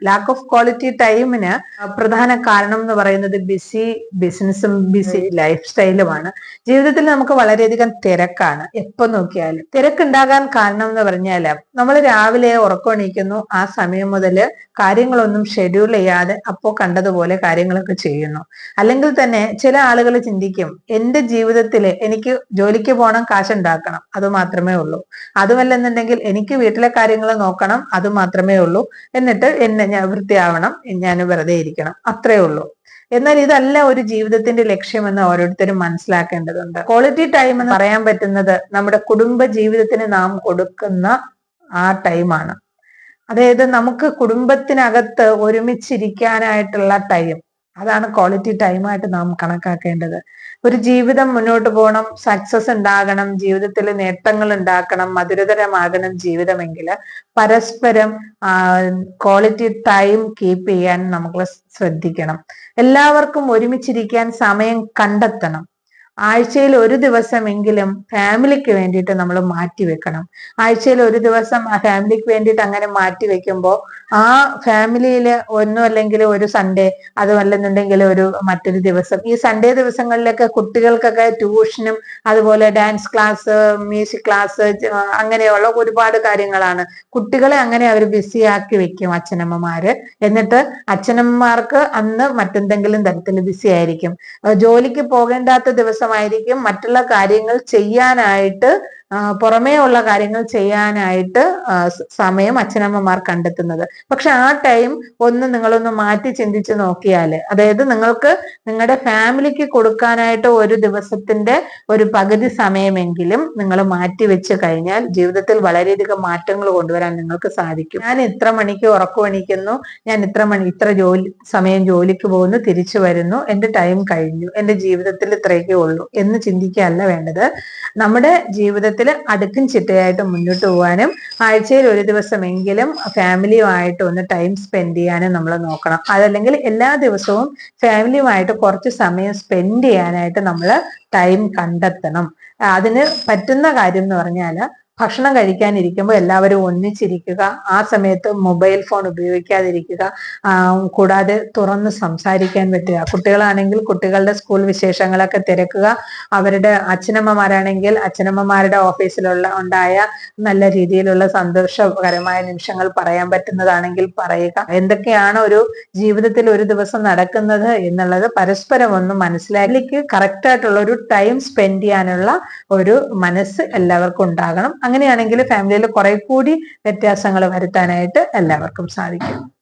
Lack of quality ടൈമിന് പ്രധാന കാരണം എന്ന് പറയുന്നത് ബിസി ബിസിനസ്സും ബിസി ലൈഫ് സ്റ്റൈലുമാണ്. ജീവിതത്തിൽ നമുക്ക് വളരെയധികം തിരക്കാണ്. എപ്പോ നോക്കിയാലും തിരക്കുണ്ടാകാൻ കാരണം എന്ന് പറഞ്ഞാല് നമ്മൾ രാവിലെ ഉറക്കമെണീക്കുന്നു, ആ സമയം മുതൽ കാര്യങ്ങളൊന്നും ഷെഡ്യൂൾ ചെയ്യാതെ അപ്പോ കണ്ടതുപോലെ കാര്യങ്ങളൊക്കെ ചെയ്യുന്നു. അല്ലെങ്കിൽ തന്നെ ചില ആളുകൾ ചിന്തിക്കും, എന്റെ ജീവിതത്തിൽ എനിക്ക് ജോലിക്ക് പോകണം, കാശുണ്ടാക്കണം, അത് മാത്രമേ ഉള്ളൂ. അതുമല്ലെന്നുണ്ടെങ്കിൽ എനിക്ക് വീട്ടിലെ കാര്യങ്ങൾ നോക്കണം, അത് മാത്രമേ ഉള്ളൂ. എന്നിട്ട് ഞാൻ വൃത്തിയാവണം, ഞാൻ വെറുതെ ഇരിക്കണം, അത്രേ ഉള്ളൂ. എന്നാൽ ഇതല്ല ഒരു ജീവിതത്തിന്റെ ലക്ഷ്യമെന്ന് ഓരോരുത്തരും മനസ്സിലാക്കേണ്ടതുണ്ട്. ക്വാളിറ്റി ടൈം എന്ന് പറയാൻ പറ്റുന്നത് നമ്മുടെ കുടുംബ ജീവിതത്തിന് നാം കൊടുക്കുന്ന ആ ടൈമാണ്. അതായത് നമുക്ക് കുടുംബത്തിനകത്ത് ഒരുമിച്ചിരിക്കാനായിട്ടുള്ള ടൈം, അതാണ് ക്വാളിറ്റി ടൈമായിട്ട് നാം കണക്കാക്കേണ്ടത്. ഒരു ജീവിതം മുന്നോട്ട് പോകണം, സക്സസ് ഉണ്ടാകണം, ജീവിതത്തിൽ നേട്ടങ്ങൾ ഉണ്ടാക്കണം, മധുരതരമാകണം ജീവിതമെങ്കിൽ പരസ്പരം ക്വാളിറ്റി ടൈം കീപ്പ് ചെയ്യാൻ നമുക്ക് ശ്രദ്ധിക്കണം. എല്ലാവർക്കും ഒരുമിച്ചിരിക്കാൻ സമയം കണ്ടെത്തണം. ആഴ്ചയിൽ ഒരു ദിവസമെങ്കിലും ഫാമിലിക്ക് വേണ്ടിയിട്ട് നമ്മൾ മാറ്റി വെക്കണം. ആഴ്ചയിൽ ഒരു ദിവസം ആ ഫാമിലിക്ക് വേണ്ടിയിട്ട് അങ്ങനെ മാറ്റി വെക്കുമ്പോൾ ആ ഫാമിലിയിൽ ഒന്നും അല്ലെങ്കിൽ ഒരു സൺഡേ, അതുമല്ലെന്നുണ്ടെങ്കിൽ മറ്റൊരു ദിവസം, ഈ സൺഡേ ദിവസങ്ങളിലൊക്കെ കുട്ടികൾക്കൊക്കെ ട്യൂഷനും അതുപോലെ ഡാൻസ് ക്ലാസ്, മ്യൂസിക് ക്ലാസ്, അങ്ങനെയുള്ള ഒരുപാട് കാര്യങ്ങളാണ്. കുട്ടികളെ അങ്ങനെ അവർ ബിസിയാക്കി വെക്കും അച്ഛനമ്മമാര്. എന്നിട്ട് അച്ഛനമ്മമാർക്ക് അന്ന് മറ്റെന്തെങ്കിലും തരത്തിൽ ബിസി ആയിരിക്കും. ജോലിക്ക് പോകേണ്ടാത്ത ദിവസമായിരിക്കും മറ്റുള്ള കാര്യങ്ങൾ ചെയ്യാനായിട്ട്, പുറമേ ഉള്ള കാര്യങ്ങൾ ചെയ്യാനായിട്ട് സമയം അച്ഛനമ്മമാർ കണ്ടെത്തുന്നത്. പക്ഷെ ആ ടൈം നിങ്ങളൊന്ന് മാറ്റി ചിന്തിച്ച് നോക്കിയാല്, അതായത് നിങ്ങൾക്ക് നിങ്ങളുടെ ഫാമിലിക്ക് കൊടുക്കാനായിട്ട് ഒരു ദിവസത്തിന്റെ ഒരു പകുതി സമയമെങ്കിലും നിങ്ങൾ മാറ്റി വെച്ച് കഴിഞ്ഞാൽ ജീവിതത്തിൽ വളരെയധികം മാറ്റങ്ങൾ കൊണ്ടുവരാൻ നിങ്ങൾക്ക് സാധിക്കും. ഞാൻ ഇത്ര മണിക്ക് ഉറക്കമെണീക്കുന്നു, ഞാൻ ഇത്ര സമയം ജോലിക്ക് പോകുന്നു, തിരിച്ചു വരുന്നു, എന്റെ ടൈം കഴിഞ്ഞു, എന്റെ ജീവിതത്തിൽ ഇത്രയൊക്കെ ഉള്ളൂ എന്ന് ചിന്തിക്കുകയല്ല വേണ്ടത്. നമ്മുടെ ജീവിതത്തിൽ അടുക്കും ചിട്ടയായിട്ട് മുന്നോട്ട് പോകാനും ആഴ്ചയിൽ ഒരു ദിവസമെങ്കിലും ഫാമിലിയുമായിട്ട് ഒന്ന് ടൈം സ്പെൻഡ് ചെയ്യാനും നമ്മൾ നോക്കണം. അതല്ലെങ്കിൽ എല്ലാ ദിവസവും ഫാമിലിയുമായിട്ട് കുറച്ച് സമയം സ്പെൻഡ് ചെയ്യാനായിട്ട് നമ്മൾ ടൈം കണ്ടെത്തണം. അതിന് പറ്റുന്ന കാര്യം എന്ന് പറഞ്ഞാൽ ഭക്ഷണം കഴിക്കാനിരിക്കുമ്പോൾ എല്ലാവരും ഒന്നിച്ചിരിക്കുക, ആ സമയത്ത് മൊബൈൽ ഫോൺ ഉപയോഗിക്കാതിരിക്കുക, കൂടാതെ തുറന്ന് സംസാരിക്കാൻ പറ്റുക. കുട്ടികളാണെങ്കിൽ കുട്ടികളുടെ സ്കൂൾ വിശേഷങ്ങളൊക്കെ തിരക്കുക, അവരുടെ അച്ഛനമ്മമാരാണെങ്കിൽ അച്ഛനമ്മമാരുടെ ഉണ്ടായ നല്ല രീതിയിലുള്ള സന്തോഷകരമായ നിമിഷങ്ങൾ പറയാൻ പറ്റുന്നതാണെങ്കിൽ പറയുക. എന്തൊക്കെയാണ് ഒരു ജീവിതത്തിൽ ഒരു ദിവസം നടക്കുന്നത് എന്നുള്ളത് പരസ്പരം ഒന്ന് മനസ്സിലാക്കി കറക്റ്റ് ആയിട്ടുള്ള ഒരു ടൈം സ്പെൻഡ് ചെയ്യാനുള്ള ഒരു മനസ്സ് എല്ലാവർക്കും ഉണ്ടാകണം. അങ്ങനെയാണെങ്കിൽ ഫാമിലിയിൽ കുറെ കൂടി വ്യത്യാസങ്ങൾ വരുത്താനായിട്ട് എല്ലാവർക്കും സാധിക്കും.